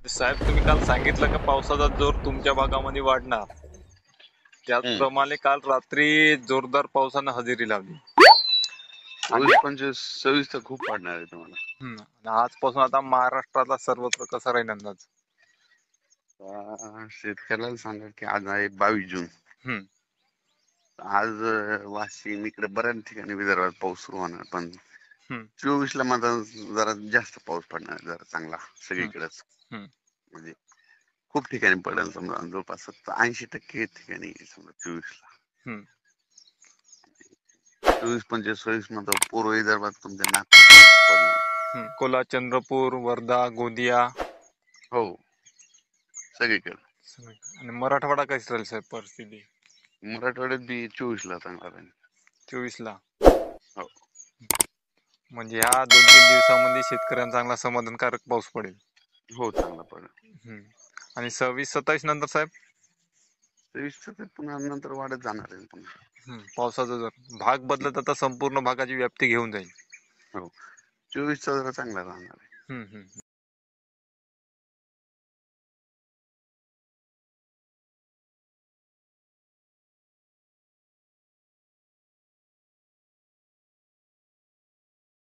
साहेब, तुम्ही काल सांगितलं का पावसाचा जोर तुमच्या भागामध्ये वाढणार. हम्म. त्याचप्रमाणे काल रात्री जोरदार पावसानं हजेरी लावली. 24-25-26 तर खूप पडणार आहे तुम्हाला. आणि आजपासून आता महाराष्ट्रातला सर्वत्र कसा राहील अंदाज? शेतकऱ्याला सांगा की आज आहे 22 जून. हम्म, आज वाशिम इकडे बऱ्याच ठिकाणी विदर्भात पाऊस सुरू होणार, पण हम्म, 24 ला मात्र जरा जास्त पाऊस पडणार आहे, जरा चांगला हम्म, सगळीकडेच. हम्म, म्हणजे खूप ठिकाणी पडेल, समजा जवळपास 80% ठिकाणी समजा 24 ला. हम्म, 24-25-26 मध्ये पूर्व विदर्भात तुमच्या नागपूर पडणार. कोल्हा, चंद्रपूर, वर्धा, गोंदिया हो, सगळीकडे. आणि मराठवाडा कशी राहील साहेब परिस्थिती? मराठवाड्यात बी 24 ला चांगला राहील. 24 ला. हो म्हणजे ह्या 2-3 दिवसामध्ये शेतकऱ्यांना चांगला समाधानकारक पाऊस पडेल. हो, चांगला पडेल. हम्म. आणि 26-27 नंतर साहेब? 23 चं ते पुन्हा नंतर वाढत जाणार आहे पुन्हा. पावसाचा जर भाग बदलत आता संपूर्ण भागाची व्याप्ती घेऊन जाईल. हो, 24 चा जरा चांगला राहणार आहे. हम्म, हम्म.